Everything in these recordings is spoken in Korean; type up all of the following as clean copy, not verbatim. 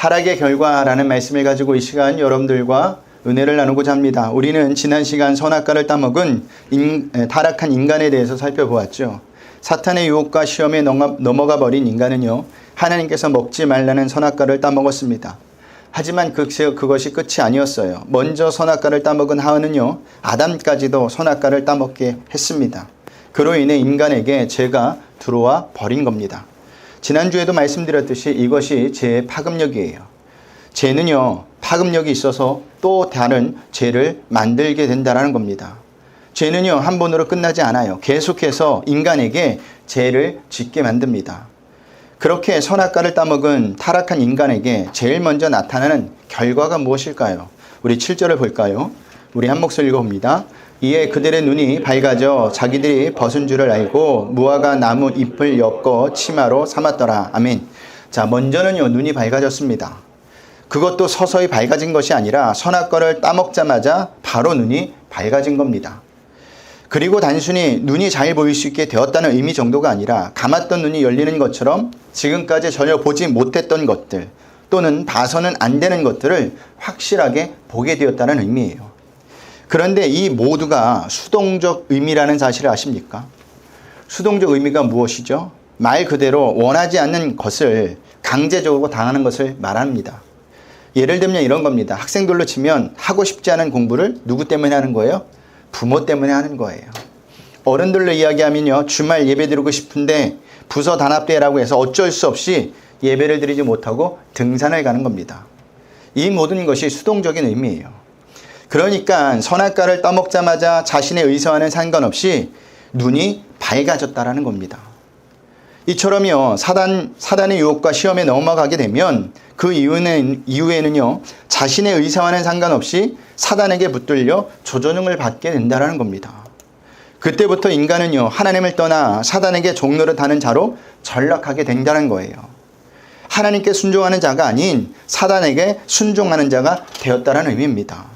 타락의 결과라는 말씀을 가지고 이 시간 여러분들과 은혜를 나누고자 합니다. 우리는 지난 시간 선악과를 따먹은 타락한 인간에 대해서 살펴보았죠. 사탄의 유혹과 시험에 넘어가 버린 인간은요, 하나님께서 먹지 말라는 선악과를 따먹었습니다. 하지만 그것이 끝이 아니었어요. 먼저 선악과를 따먹은 하와는요, 아담까지도 선악과를 따먹게 했습니다. 그로 인해 인간에게 죄가 들어와 버린 겁니다. 지난주에도 말씀드렸듯이 이것이 죄의 파급력이에요. 죄는요, 파급력이 있어서 또 다른 죄를 만들게 된다는 겁니다. 죄는요, 한 번으로 끝나지 않아요. 계속해서 인간에게 죄를 짓게 만듭니다. 그렇게 선악과를 따먹은 타락한 인간에게 제일 먼저 나타나는 결과가 무엇일까요? 우리 7절을 볼까요? 우리 한 목소리 읽어봅니다. 이에 그들의 눈이 밝아져 자기들이 벗은 줄을 알고 무화과 나무 잎을 엮어 치마로 삼았더라. 아멘. 자, 먼저는요, 눈이 밝아졌습니다. 그것도 서서히 밝아진 것이 아니라 선악과를 따먹자마자 바로 눈이 밝아진 겁니다. 그리고 단순히 눈이 잘 보일 수 있게 되었다는 의미 정도가 아니라 감았던 눈이 열리는 것처럼 지금까지 전혀 보지 못했던 것들 또는 봐서는 안 되는 것들을 확실하게 보게 되었다는 의미예요. 그런데 이 모두가 수동적 의미라는 사실을 아십니까? 수동적 의미가 무엇이죠? 말 그대로 원하지 않는 것을 강제적으로 당하는 것을 말합니다. 예를 들면 이런 겁니다. 학생들로 치면 하고 싶지 않은 공부를 누구 때문에 하는 거예요? 부모 때문에 하는 거예요. 어른들로 이야기하면요, 주말 예배 드리고 싶은데 부서 단합대회라고 해서 어쩔 수 없이 예배를 드리지 못하고 등산을 가는 겁니다. 이 모든 것이 수동적인 의미예요. 그러니까 선악과를 따먹자마자 자신의 의사와는 상관없이 눈이 밝아졌다라는 겁니다. 이처럼요, 사단의 유혹과 시험에 넘어가게 되면 그 이후에는요, 자신의 의사와는 상관없이 사단에게 붙들려 조종을 받게 된다는 겁니다. 그때부터 인간은요, 하나님을 떠나 사단에게 종노릇하는 자로 전락하게 된다는 거예요. 하나님께 순종하는 자가 아닌 사단에게 순종하는 자가 되었다는 의미입니다.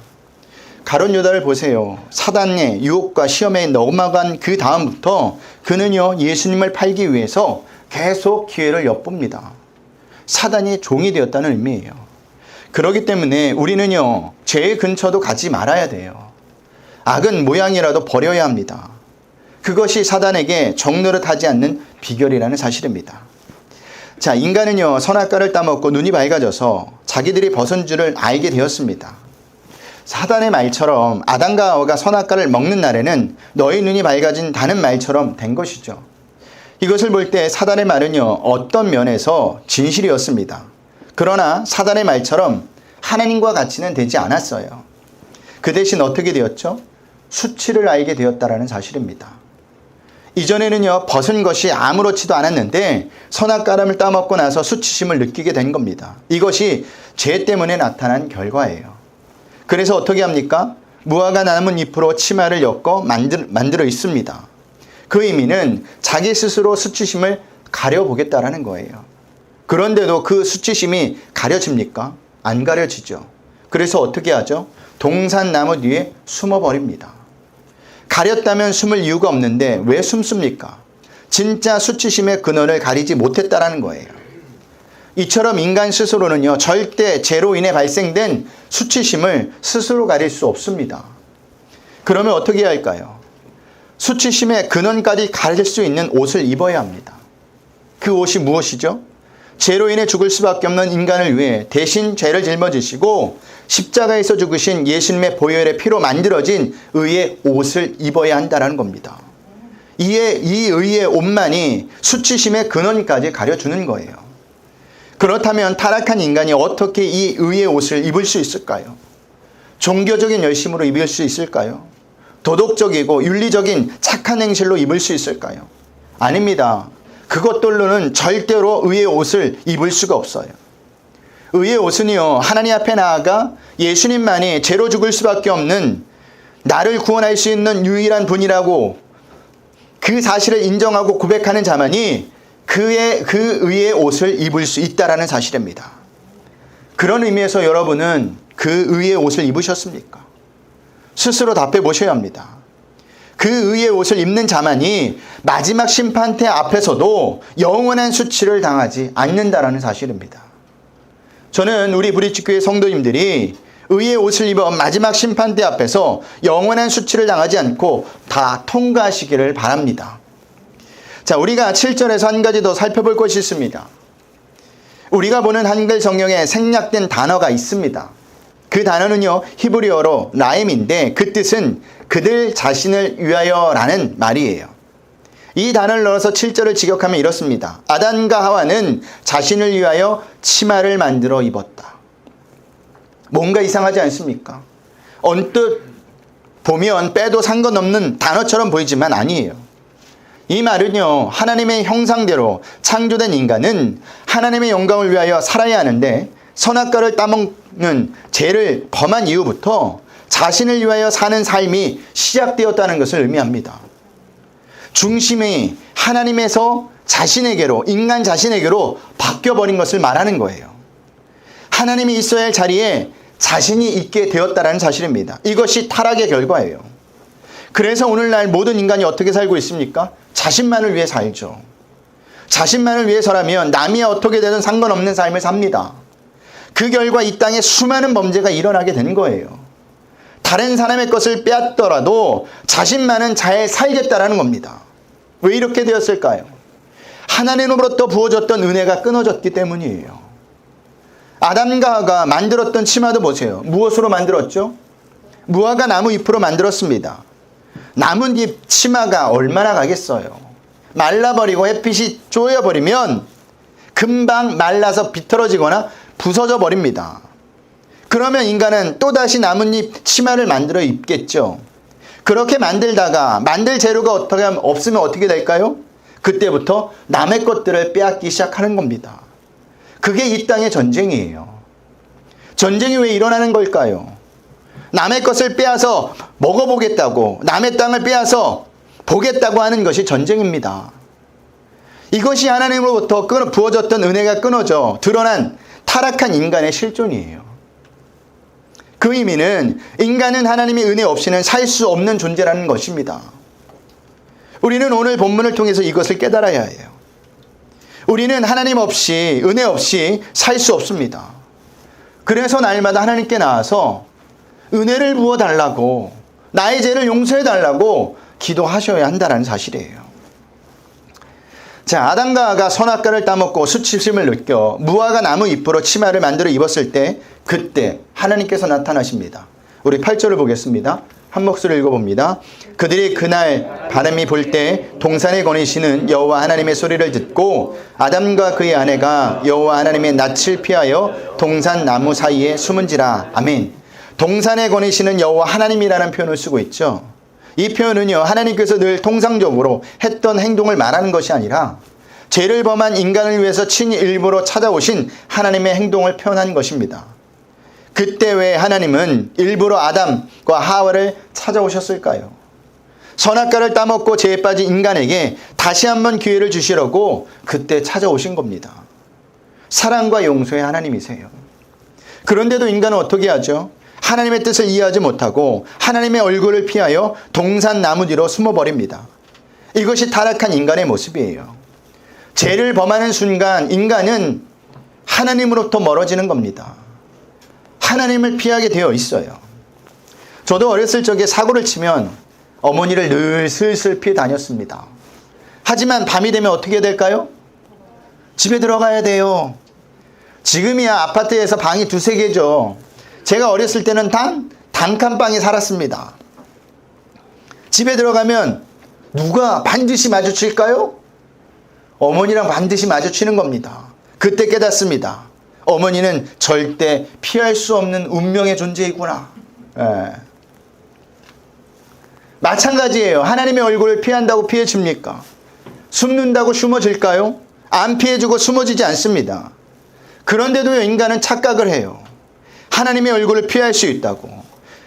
가룟 유다를 보세요. 사단의 유혹과 시험에 넘어간 그 다음부터 그는요, 예수님을 팔기 위해서 계속 기회를 엿봅니다. 사단이 종이 되었다는 의미예요. 그렇기 때문에 우리는요, 죄의 근처도 가지 말아야 돼요. 악은 모양이라도 버려야 합니다. 그것이 사단에게 종노릇하지 않는 비결이라는 사실입니다. 자, 인간은요, 선악과를 따먹고 눈이 밝아져서 자기들이 벗은 줄을 알게 되었습니다. 사단의 말처럼 아담과 하와가 선악과를 먹는 날에는 너희 눈이 밝아진다는 말처럼 된 것이죠. 이것을 볼 때 사단의 말은요, 어떤 면에서 진실이었습니다. 그러나 사단의 말처럼 하나님과 같이는 되지 않았어요. 그 대신 어떻게 되었죠? 수치를 알게 되었다라는 사실입니다. 이전에는요, 벗은 것이 아무렇지도 않았는데 선악과를 따먹고 나서 수치심을 느끼게 된 겁니다. 이것이 죄 때문에 나타난 결과예요. 그래서 어떻게 합니까? 무화과 나무 잎으로 치마를 엮어 만들어 있습니다. 그 의미는 자기 스스로 수치심을 가려보겠다라는 거예요. 그런데도 그 수치심이 가려집니까? 안 가려지죠. 그래서 어떻게 하죠? 동산나무 뒤에 숨어버립니다. 가렸다면 숨을 이유가 없는데 왜 숨습니까? 진짜 수치심의 근원을 가리지 못했다라는 거예요. 이처럼 인간 스스로는요, 절대 죄로 인해 발생된 수치심을 스스로 가릴 수 없습니다. 그러면 어떻게 해야 할까요? 수치심의 근원까지 가릴 수 있는 옷을 입어야 합니다. 그 옷이 무엇이죠? 죄로 인해 죽을 수밖에 없는 인간을 위해 대신 죄를 짊어지시고 십자가에서 죽으신 예수님의 보혈의 피로 만들어진 의의 옷을 입어야 한다는 겁니다. 이 의의 옷만이 수치심의 근원까지 가려주는 거예요. 그렇다면 타락한 인간이 어떻게 이 의의 옷을 입을 수 있을까요? 종교적인 열심으로 입을 수 있을까요? 도덕적이고 윤리적인 착한 행실로 입을 수 있을까요? 아닙니다. 그것들로는 절대로 의의 옷을 입을 수가 없어요. 의의 옷은요, 하나님 앞에 나아가 예수님만이 죄로 죽을 수밖에 없는 나를 구원할 수 있는 유일한 분이라고 그 사실을 인정하고 고백하는 자만이 그 의의 옷을 입을 수 있다라는 사실입니다. 그런 의미에서 여러분은 그 의의 옷을 입으셨습니까? 스스로 답해 보셔야 합니다. 그 의의 옷을 입는 자만이 마지막 심판대 앞에서도 영원한 수치를 당하지 않는다라는 사실입니다. 저는 우리 브릿지교회 성도님들이 의의 옷을 입어 마지막 심판대 앞에서 영원한 수치를 당하지 않고 다 통과하시기를 바랍니다. 자, 우리가 7절에서 한 가지 더 살펴볼 것이 있습니다. 우리가 보는 한글 성경에 생략된 단어가 있습니다. 그 단어는요, 히브리어로 라임인데 그 뜻은 그들 자신을 위하여라는 말이에요. 이 단어를 넣어서 7절을 직역하면 이렇습니다. 아담과 하와는 자신을 위하여 치마를 만들어 입었다. 뭔가 이상하지 않습니까? 언뜻 보면 빼도 상관없는 단어처럼 보이지만 아니에요. 이 말은요, 하나님의 형상대로 창조된 인간은 하나님의 영광을 위하여 살아야 하는데 선악과를 따먹는 죄를 범한 이후부터 자신을 위하여 사는 삶이 시작되었다는 것을 의미합니다. 중심이 하나님에서 자신에게로, 인간 자신에게로 바뀌어버린 것을 말하는 거예요. 하나님이 있어야 할 자리에 자신이 있게 되었다는 사실입니다. 이것이 타락의 결과예요. 그래서 오늘날 모든 인간이 어떻게 살고 있습니까? 자신만을 위해 살죠. 자신만을 위해서라면 남이 어떻게 되든 상관없는 삶을 삽니다. 그 결과 이 땅에 수많은 범죄가 일어나게 된 거예요. 다른 사람의 것을 빼앗더라도 자신만은 잘 살겠다라는 겁니다. 왜 이렇게 되었을까요? 하나님으로부터 부어졌던 은혜가 끊어졌기 때문이에요. 아담과 하와가 만들었던 치마도 보세요. 무엇으로 만들었죠? 무화과 나무 잎으로 만들었습니다. 나뭇잎 치마가 얼마나 가겠어요? 말라버리고 햇빛이 쪼여버리면 금방 말라서 비틀어지거나 부서져 버립니다. 그러면 인간은 또다시 나뭇잎 치마를 만들어 입겠죠. 그렇게 만들다가 만들 재료가 없으면 어떻게 될까요? 그때부터 남의 것들을 빼앗기 시작하는 겁니다. 그게 이 땅의 전쟁이에요. 전쟁이 왜 일어나는 걸까요? 남의 것을 빼앗아 먹어보겠다고, 남의 땅을 빼앗아 보겠다고 하는 것이 전쟁입니다. 이것이 하나님으로부터 부어졌던 은혜가 끊어져 드러난 타락한 인간의 실존이에요. 그 의미는 인간은 하나님의 은혜 없이는 살 수 없는 존재라는 것입니다. 우리는 오늘 본문을 통해서 이것을 깨달아야 해요. 우리는 하나님 없이, 은혜 없이 살 수 없습니다. 그래서 날마다 하나님께 나와서 은혜를 부어달라고, 나의 죄를 용서해달라고 기도하셔야 한다는 사실이에요. 자, 아담과 하와가 선악과를 따먹고 수치심을 느껴 무화과 나무 잎으로 치마를 만들어 입었을 때 그때 하나님께서 나타나십니다. 우리 8절을 보겠습니다. 한 목소리를 읽어봅니다. 그들이 그날 바람이 불 때 동산에 거니시는 여호와 하나님의 소리를 듣고 아담과 그의 아내가 여호와 하나님의 낯을 피하여 동산 나무 사이에 숨은지라. 아멘. 동산에 거니시는 여호와 하나님이라는 표현을 쓰고 있죠. 이 표현은요, 하나님께서 늘 통상적으로 했던 행동을 말하는 것이 아니라 죄를 범한 인간을 위해서 친히 일부러 찾아오신 하나님의 행동을 표현한 것입니다. 그때 왜 하나님은 일부러 아담과 하와를 찾아오셨을까요? 선악과를 따먹고 죄에 빠진 인간에게 다시 한번 기회를 주시려고 그때 찾아오신 겁니다. 사랑과 용서의 하나님이세요. 그런데도 인간은 어떻게 하죠? 하나님의 뜻을 이해하지 못하고 하나님의 얼굴을 피하여 동산 나무 뒤로 숨어버립니다. 이것이 타락한 인간의 모습이에요. 죄를 범하는 순간 인간은 하나님으로부터 멀어지는 겁니다. 하나님을 피하게 되어 있어요. 저도 어렸을 적에 사고를 치면 어머니를 늘 슬슬 피해 다녔습니다. 하지만 밤이 되면 어떻게 될까요? 집에 들어가야 돼요. 지금이야 아파트에서 방이 2-3개죠. 제가 어렸을 때는 단칸방에 살았습니다. 집에 들어가면 누가 반드시 마주칠까요? 어머니랑 반드시 마주치는 겁니다. 그때 깨닫습니다. 어머니는 절대 피할 수 없는 운명의 존재이구나. 마찬가지예요. 하나님의 얼굴을 피한다고 피해줍니까? 숨는다고 숨어질까요? 안 피해주고 숨어지지 않습니다. 그런데도 인간은 착각을 해요. 하나님의 얼굴을 피할 수 있다고,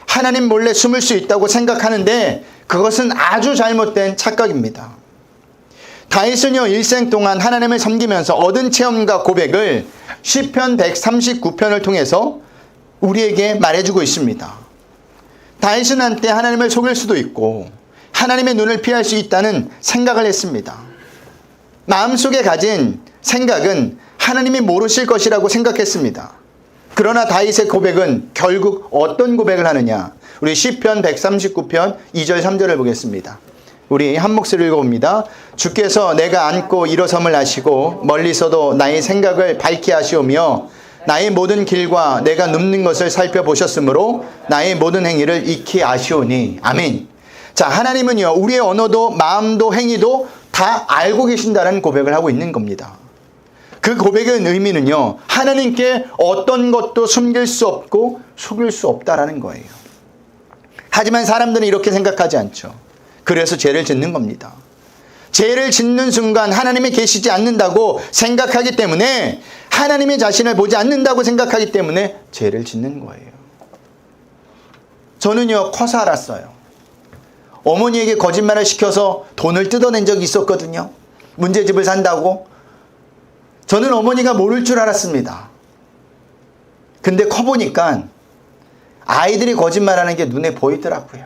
하나님 몰래 숨을 수 있다고 생각하는데 그것은 아주 잘못된 착각입니다. 다윗은요, 일생 동안 하나님을 섬기면서 얻은 체험과 고백을 시편 139편을 통해서 우리에게 말해주고 있습니다. 다윗은 한때 하나님을 속일 수도 있고 하나님의 눈을 피할 수 있다는 생각을 했습니다. 마음속에 가진 생각은 하나님이 모르실 것이라고 생각했습니다. 그러나 다윗의 고백은 결국 어떤 고백을 하느냐? 우리 시편 139편 2절 3절을 보겠습니다. 우리 한 목소리를 읽어봅니다. 주께서 내가 앉고 일어섬을 아시고 멀리서도 나의 생각을 밝게 하시오며 나의 모든 길과 내가 눕는 것을 살펴보셨으므로 나의 모든 행위를 익히 아시오니. 아멘. 자, 하나님은요, 우리의 언어도 마음도 행위도 다 알고 계신다는 고백을 하고 있는 겁니다. 그 고백의 의미는요, 하나님께 어떤 것도 숨길 수 없고 속일 수 없다라는 거예요. 하지만 사람들은 이렇게 생각하지 않죠. 그래서 죄를 짓는 겁니다. 죄를 짓는 순간 하나님이 계시지 않는다고 생각하기 때문에, 하나님의 자신을 보지 않는다고 생각하기 때문에 죄를 짓는 거예요. 저는요, 커서 알았어요. 어머니에게 거짓말을 시켜서 돈을 뜯어낸 적이 있었거든요. 문제집을 산다고. 저는 어머니가 모를 줄 알았습니다. 근데 커보니까 아이들이 거짓말하는 게 눈에 보이더라고요.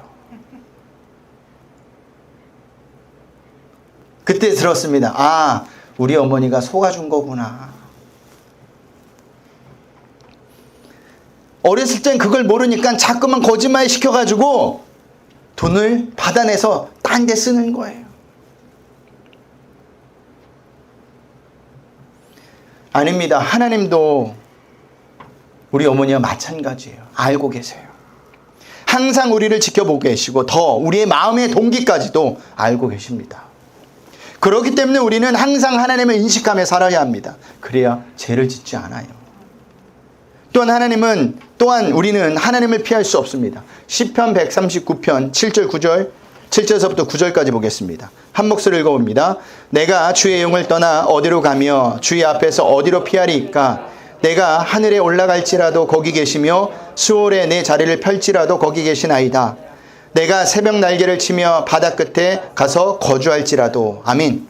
그때 들었습니다. 아, 우리 어머니가 속아준 거구나. 어렸을 땐 그걸 모르니까 자꾸만 거짓말 시켜가지고 돈을 받아내서 딴 데 쓰는 거예요. 아닙니다. 하나님도 우리 어머니와 마찬가지예요. 알고 계세요. 항상 우리를 지켜보고 계시고 더 우리의 마음의 동기까지도 알고 계십니다. 그렇기 때문에 우리는 항상 하나님을 인식하며 살아야 합니다. 그래야 죄를 짓지 않아요. 또한 우리는 하나님을 피할 수 없습니다. 시편 139편 7절 9절 7절서부터 9절까지 보겠습니다. 한 목소리 읽어봅니다. 내가 주의 영을 떠나 어디로 가며 주의 앞에서 어디로 피하리이까? 내가 하늘에 올라갈지라도 거기 계시며 수월에 내 자리를 펼지라도 거기 계시나이다. 내가 새벽 날개를 치며 바다 끝에 가서 거주할지라도. 아멘.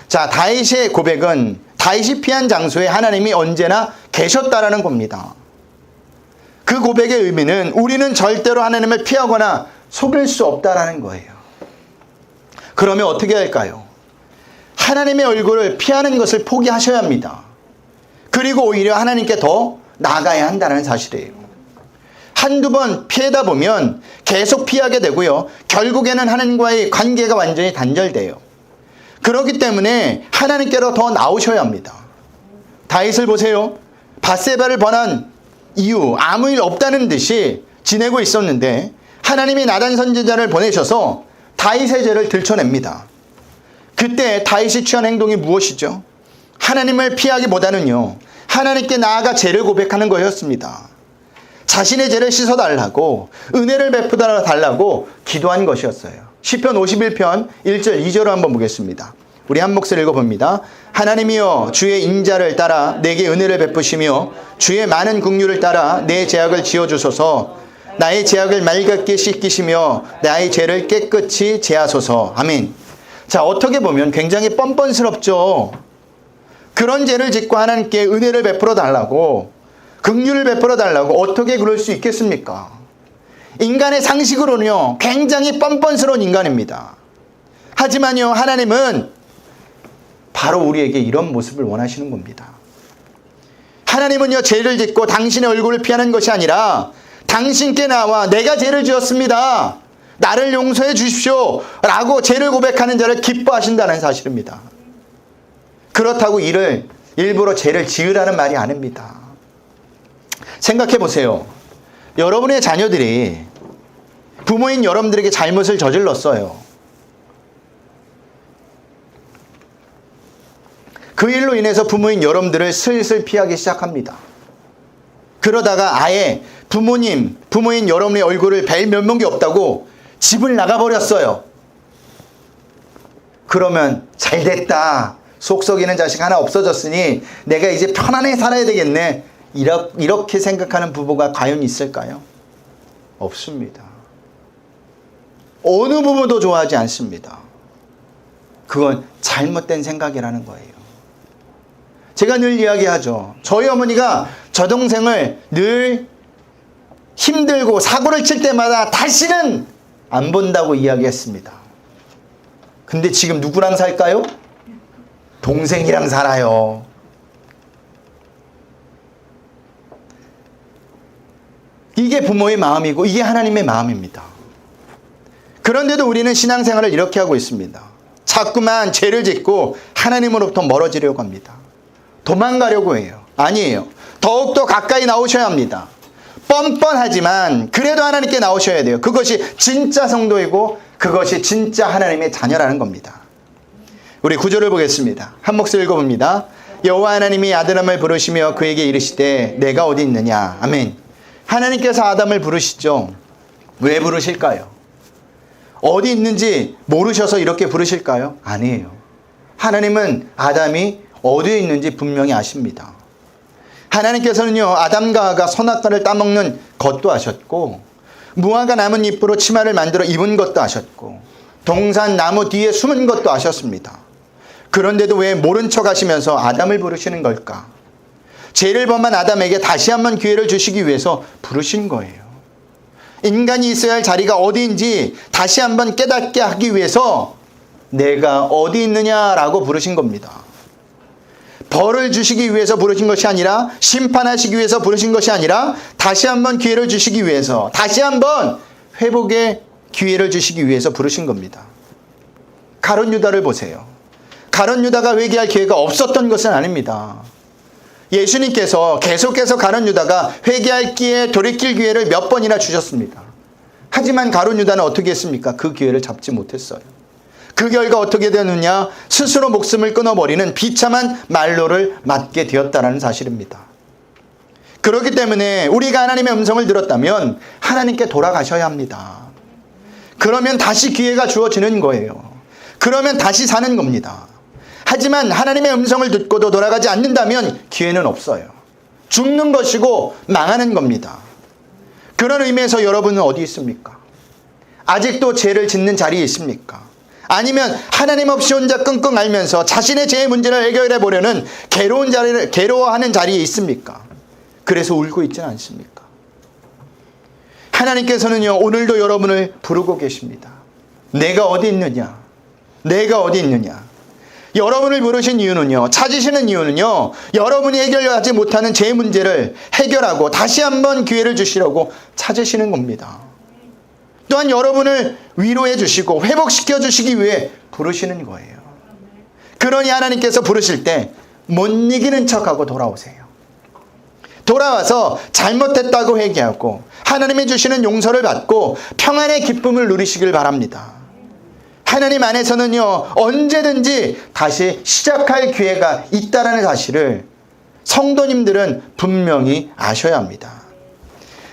자, 다윗의 고백은 다윗이 피한 장소에 하나님이 언제나 계셨다라는 겁니다. 그 고백의 의미는 우리는 절대로 하나님을 피하거나 속일 수 없다라는 거예요. 그러면 어떻게 할까요? 하나님의 얼굴을 피하는 것을 포기하셔야 합니다. 그리고 오히려 하나님께 더 나아가야 한다는 사실이에요. 한두 번 피하다 보면 계속 피하게 되고요. 결국에는 하나님과의 관계가 완전히 단절돼요. 그렇기 때문에 하나님께로 더 나오셔야 합니다. 다윗을 보세요. 밧세바를 번한 이유, 아무 일 없다는 듯이 지내고 있었는데 하나님이 나단 선지자를 보내셔서 다윗의 죄를 들춰냅니다. 그때 다윗이 취한 행동이 무엇이죠? 하나님을 피하기보다는요, 하나님께 나아가 죄를 고백하는 것이었습니다. 자신의 죄를 씻어달라고, 은혜를 베풀어달라고 기도한 것이었어요. 시편 51편 1절 2절을 한번 보겠습니다. 우리 한 목소리 읽어봅니다. 하나님이여, 주의 인자를 따라 내게 은혜를 베푸시며 주의 많은 긍휼을 따라 내 죄악을 지어주소서. 나의 죄악을 맑게 씻기시며 나의 죄를 깨끗이 제하소서. 아멘. 자, 어떻게 보면 굉장히 뻔뻔스럽죠. 그런 죄를 짓고 하나님께 은혜를 베풀어 달라고, 긍휼을 베풀어 달라고 어떻게 그럴 수 있겠습니까? 인간의 상식으로는요, 굉장히 뻔뻔스러운 인간입니다. 하지만요, 하나님은 바로 우리에게 이런 모습을 원하시는 겁니다. 하나님은요, 죄를 짓고 당신의 얼굴을 피하는 것이 아니라 당신께 나와 내가 죄를 지었습니다, 나를 용서해 주십시오 라고 죄를 고백하는 자를 기뻐하신다는 사실입니다. 그렇다고 일부러 죄를 지으라는 말이 아닙니다. 생각해 보세요. 여러분의 자녀들이 부모인 여러분들에게 잘못을 저질렀어요. 그 일로 인해서 부모인 여러분들을 슬슬 피하기 시작합니다. 그러다가 아예 부모인 여러분의 얼굴을 뵐 면목이 없다고 집을 나가버렸어요. 그러면 잘됐다, 속썩이는 자식 하나 없어졌으니 내가 이제 편안하게 살아야 되겠네, 이렇게 생각하는 부부가 과연 있을까요? 없습니다. 어느 부모도 좋아하지 않습니다. 그건 잘못된 생각이라는 거예요. 제가 늘 이야기하죠. 저희 어머니가 저 동생을 늘 힘들고 사고를 칠 때마다 다시는 안 본다고 이야기했습니다. 근데 지금 누구랑 살까요? 동생이랑 살아요. 이게 부모의 마음이고 이게 하나님의 마음입니다. 그런데도 우리는 신앙생활을 이렇게 하고 있습니다. 자꾸만 죄를 짓고 하나님으로부터 멀어지려고 합니다. 도망가려고 해요. 아니에요. 더욱더 가까이 나오셔야 합니다. 뻔뻔하지만 그래도 하나님께 나오셔야 돼요. 그것이 진짜 성도이고 그것이 진짜 하나님의 자녀라는 겁니다. 우리 구절을 보겠습니다. 한 목소리 읽어봅니다. 여호와 하나님이 아담을 부르시며 그에게 이르시되 내가 어디 있느냐. 아멘. 하나님께서 아담을 부르시죠. 왜 부르실까요? 어디 있는지 모르셔서 이렇게 부르실까요? 아니에요. 하나님은 아담이 어디에 있는지 분명히 아십니다. 하나님께서는요, 아담과 하가 선악과를 따먹는 것도 아셨고, 무화과 나뭇잎으로 치마를 만들어 입은 것도 아셨고, 동산 나무 뒤에 숨은 것도 아셨습니다. 그런데도 왜 모른 척 하시면서 아담을 부르시는 걸까? 죄를 범한 아담에게 다시 한번 기회를 주시기 위해서 부르신 거예요. 인간이 있어야 할 자리가 어디인지 다시 한번 깨닫게 하기 위해서 내가 어디 있느냐라고 부르신 겁니다. 벌을 주시기 위해서 부르신 것이 아니라, 심판하시기 위해서 부르신 것이 아니라, 다시 한번 기회를 주시기 위해서, 다시 한번 회복의 기회를 주시기 위해서 부르신 겁니다. 가룟 유다를 보세요. 가룟 유다가 회개할 기회가 없었던 것은 아닙니다. 예수님께서 계속해서 가룟 유다가 회개할 기회, 돌이킬 기회를 몇 번이나 주셨습니다. 하지만 가룟 유다는 어떻게 했습니까? 그 기회를 잡지 못했어요. 그 결과 어떻게 되느냐? 스스로 목숨을 끊어버리는 비참한 말로를 맞게 되었다는 사실입니다. 그렇기 때문에 우리가 하나님의 음성을 들었다면 하나님께 돌아가셔야 합니다. 그러면 다시 기회가 주어지는 거예요. 그러면 다시 사는 겁니다. 하지만 하나님의 음성을 듣고도 돌아가지 않는다면 기회는 없어요. 죽는 것이고 망하는 겁니다. 그런 의미에서 여러분은 어디 있습니까? 아직도 죄를 짓는 자리에 있습니까? 아니면 하나님 없이 혼자 끙끙 앓면서 자신의 죄의 문제를 해결해 보려는 괴로워하는 자리에 있습니까? 그래서 울고 있지는 않습니까? 하나님께서는요, 오늘도 여러분을 부르고 계십니다. 내가 어디 있느냐? 내가 어디 있느냐? 여러분을 부르신 이유는요, 찾으시는 이유는요, 여러분이 해결하지 못하는 죄 문제를 해결하고 다시 한번 기회를 주시려고 찾으시는 겁니다. 또한 여러분을 위로해 주시고 회복시켜 주시기 위해 부르시는 거예요. 그러니 하나님께서 부르실 때 못 이기는 척하고 돌아오세요. 돌아와서 잘못했다고 회개하고 하나님이 주시는 용서를 받고 평안의 기쁨을 누리시길 바랍니다. 하나님 안에서는요, 언제든지 다시 시작할 기회가 있다는 사실을 성도님들은 분명히 아셔야 합니다.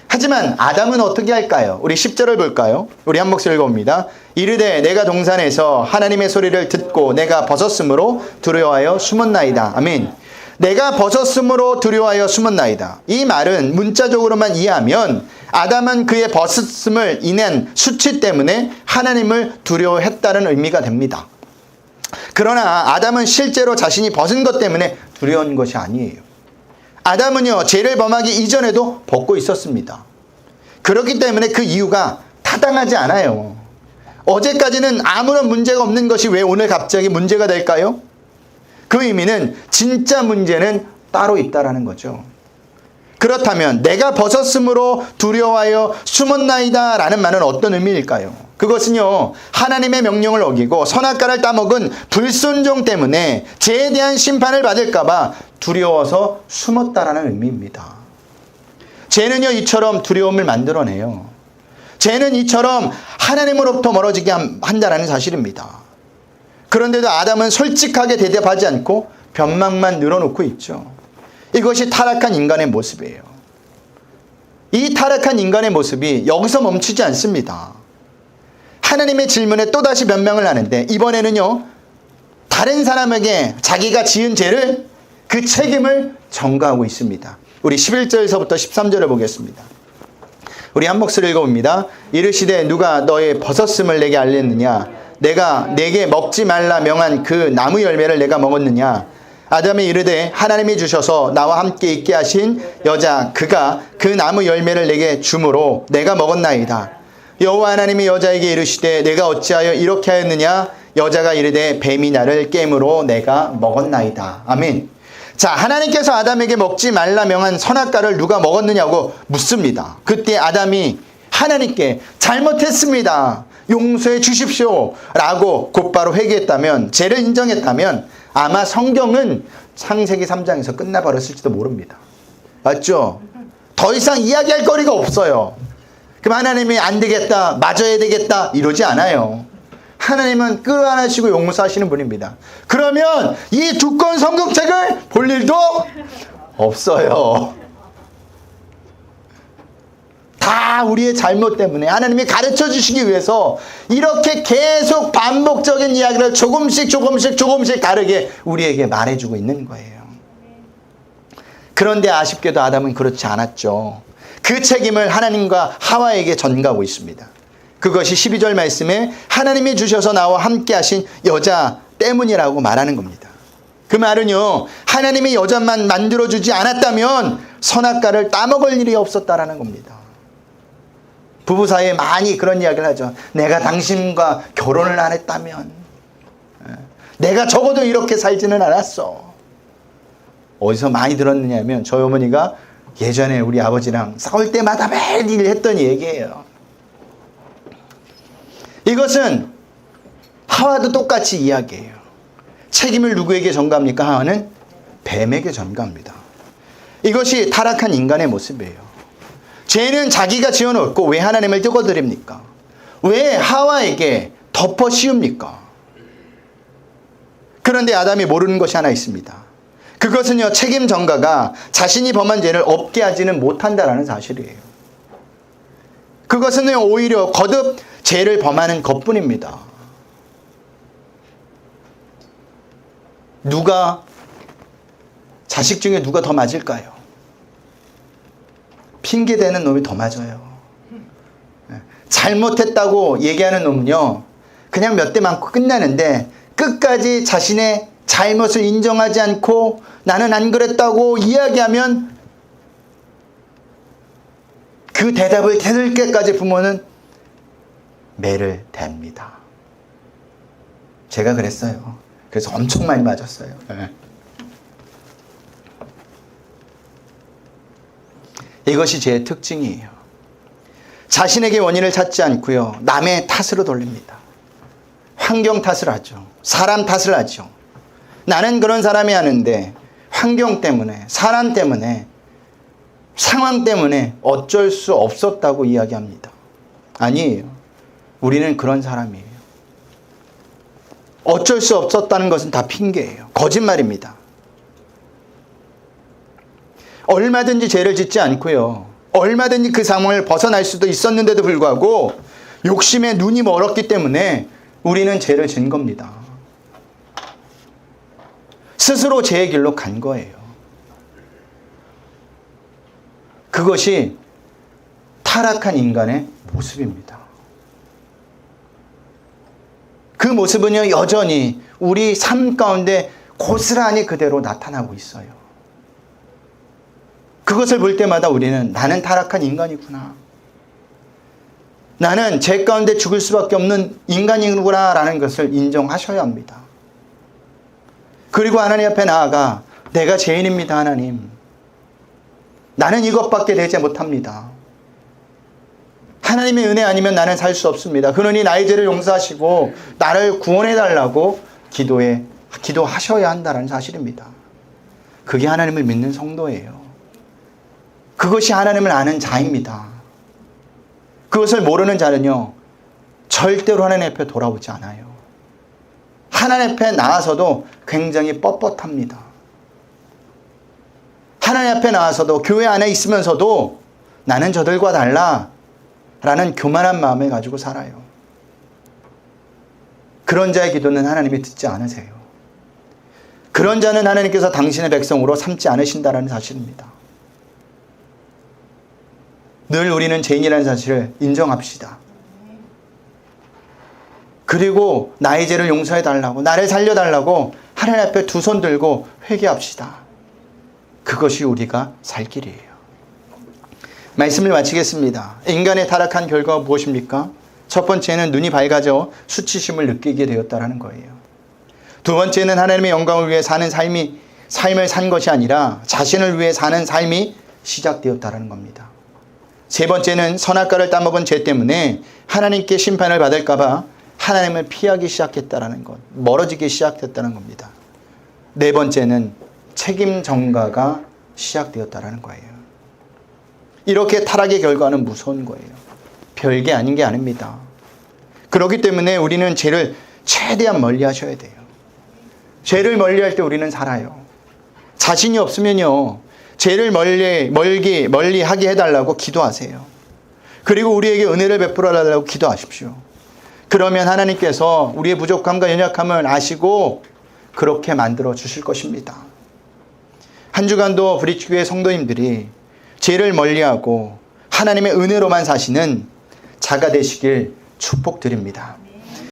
하지만 아담은 어떻게 할까요? 우리 10절을 볼까요? 우리 한 목소리 읽어봅니다. 이르되 내가 동산에서 하나님의 소리를 듣고 내가 벗었으므로 두려워하여 숨었나이다. 아멘. 내가 벗었으므로 두려워하여 숨었나이다. 이 말은 문자적으로만 이해하면 아담은 그의 벗었음을 인한 수치 때문에 하나님을 두려워했다는 의미가 됩니다. 그러나 아담은 실제로 자신이 벗은 것 때문에 두려운 것이 아니에요. 아담은요, 죄를 범하기 이전에도 벗고 있었습니다. 그렇기 때문에 그 이유가 타당하지 않아요. 어제까지는 아무런 문제가 없는 것이 왜 오늘 갑자기 문제가 될까요? 그 의미는 진짜 문제는 따로 있다라는 거죠. 그렇다면 내가 벗었으므로 두려워하여 숨었나이다 라는 말은 어떤 의미일까요? 그것은요, 하나님의 명령을 어기고 선악과를 따먹은 불순종 때문에 죄에 대한 심판을 받을까봐 두려워서 숨었다라는 의미입니다. 죄는요, 이처럼 두려움을 만들어내요. 죄는 이처럼 하나님으로부터 멀어지게 한다는 사실입니다. 그런데도 아담은 솔직하게 대답하지 않고 변명만 늘어놓고 있죠. 이것이 타락한 인간의 모습이에요. 이 타락한 인간의 모습이 여기서 멈추지 않습니다. 하나님의 질문에 또다시 변명을 하는데 이번에는요, 다른 사람에게 자기가 지은 죄를 그 책임을 전가하고 있습니다. 우리 11절에서부터 13절을 보겠습니다. 우리 한 목소리 읽어봅니다. 이르시되 누가 너의 벗었음을 내게 알렸느냐? 내가 내게 먹지 말라 명한 그 나무 열매를 내가 먹었느냐? 아담이 이르되 하나님이 주셔서 나와 함께 있게 하신 여자 그가 그 나무 열매를 내게 주므로 내가 먹었나이다. 여호와 하나님이 여자에게 이르시되 내가 어찌하여 이렇게 하였느냐? 여자가 이르되 뱀이 나를 깨므로 내가 먹었나이다. 아멘. 자, 하나님께서 아담에게 먹지 말라 명한 선악과를 누가 먹었느냐고 묻습니다. 그때 아담이 하나님께 잘못했습니다, 용서해 주십시오 라고 곧바로 회개했다면, 죄를 인정했다면 아마 성경은 창세기 3장에서 끝나버렸을지도 모릅니다. 맞죠? 더 이상 이야기할 거리가 없어요. 그럼 하나님이 안 되겠다, 맞아야 되겠다 이러지 않아요. 하나님은 끌어안으시고 용서하시는 분입니다. 그러면 이 두꺼운 성경책을 볼 일도 없어요. 다 우리의 잘못 때문에 하나님이 가르쳐 주시기 위해서 이렇게 계속 반복적인 이야기를 조금씩 다르게 우리에게 말해주고 있는 거예요. 그런데 아쉽게도 아담은 그렇지 않았죠. 그 책임을 하나님과 하와에게 전가하고 있습니다. 그것이 12절 말씀에 하나님이 주셔서 나와 함께 하신 여자 때문이라고 말하는 겁니다. 그 말은요, 하나님이 여자만 만들어주지 않았다면 선악과를 따먹을 일이 없었다라는 겁니다. 부부 사이에 많이 그런 이야기를 하죠. 내가 당신과 결혼을 안 했다면, 내가 적어도 이렇게 살지는 않았어. 어디서 많이 들었느냐면 저희 어머니가 예전에 우리 아버지랑 싸울 때마다 매일 했던 얘기예요. 이것은 하와도 똑같이 이야기해요. 책임을 누구에게 전가합니까? 하와는 뱀에게 전가합니다. 이것이 타락한 인간의 모습이에요. 죄는 자기가 지어놓고 왜 하나님을 뜨거드립니까? 왜 하와에게 덮어 씌웁니까? 그런데 아담이 모르는 것이 하나 있습니다. 그것은요, 책임 전가가 자신이 범한 죄를 없게 하지는 못한다라는 사실이에요. 그것은 오히려 거듭 죄를 범하는 것뿐입니다. 자식 중에 누가 더 맞을까요? 핑계대는 놈이 더 맞아요. 잘못했다고 얘기하는 놈은요, 그냥 몇 대 맞고 끝나는데 끝까지 자신의 잘못을 인정하지 않고 나는 안 그랬다고 이야기하면 그 대답을 들을 때까지 부모는 매를 댑니다. 제가 그랬어요. 그래서 엄청 많이 맞았어요. 네. 이것이 제 특징이에요. 자신에게 원인을 찾지 않고요, 남의 탓으로 돌립니다. 환경 탓을 하죠. 사람 탓을 하죠. 나는 그런 사람이 아닌데 환경 때문에, 사람 때문에, 상황 때문에 어쩔 수 없었다고 이야기합니다. 아니에요. 우리는 그런 사람이에요. 어쩔 수 없었다는 것은 다 핑계예요. 거짓말입니다. 얼마든지 죄를 짓지 않고요, 얼마든지 그 상황을 벗어날 수도 있었는데도 불구하고 욕심에 눈이 멀었기 때문에 우리는 죄를 지은 겁니다. 스스로 죄의 길로 간 거예요. 그것이 타락한 인간의 모습입니다. 그 모습은요, 여전히 우리 삶 가운데 고스란히 그대로 나타나고 있어요. 그것을 볼 때마다 우리는 나는 타락한 인간이구나, 나는 죄 가운데 죽을 수밖에 없는 인간이구나 라는 것을 인정하셔야 합니다. 그리고 하나님 앞에 나아가 내가 죄인입니다, 하나님. 나는 이것밖에 되지 못합니다. 하나님의 은혜 아니면 나는 살 수 없습니다. 그러니 나의 죄를 용서하시고 나를 구원해달라고 기도하셔야 한다는 사실입니다. 그게 하나님을 믿는 성도예요. 그것이 하나님을 아는 자입니다. 그것을 모르는 자는요, 절대로 하나님 앞에 돌아오지 않아요. 하나님 앞에 나와서도 굉장히 뻣뻣합니다. 하나님 앞에 나와서도 교회 안에 있으면서도 나는 저들과 달라 라는 교만한 마음을 가지고 살아요. 그런 자의 기도는 하나님이 듣지 않으세요. 그런 자는 하나님께서 당신의 백성으로 삼지 않으신다는 사실입니다. 늘 우리는 죄인이라는 사실을 인정합시다. 그리고 나의 죄를 용서해달라고, 나를 살려달라고 하나님 앞에 두 손 들고 회개합시다. 그것이 우리가 살 길이에요. 말씀을 마치겠습니다. 인간의 타락한 결과가 무엇입니까? 첫 번째는 눈이 밝아져 수치심을 느끼게 되었다는 거예요. 두 번째는 하나님의 영광을 위해 사는 삶이 삶을 산 것이 아니라 자신을 위해 사는 삶이 시작되었다는 겁니다. 세 번째는 선악과를 따먹은 죄 때문에 하나님께 심판을 받을까 봐 하나님을 피하기 시작했다는 것, 멀어지기 시작했다는 겁니다. 네 번째는 책임 전가가 시작되었다는 거예요. 이렇게 타락의 결과는 무서운 거예요. 별게 아닌 게 아닙니다. 그렇기 때문에 우리는 죄를 최대한 멀리 하셔야 돼요. 죄를 멀리할 때 우리는 살아요. 자신이 없으면요, 죄를 멀리 하게 해달라고 기도하세요. 그리고 우리에게 은혜를 베풀어 달라고 기도하십시오. 그러면 하나님께서 우리의 부족함과 연약함을 아시고 그렇게 만들어 주실 것입니다. 한 주간도 브릿지교회 성도님들이 죄를 멀리하고 하나님의 은혜로만 사시는 자가 되시길 축복드립니다.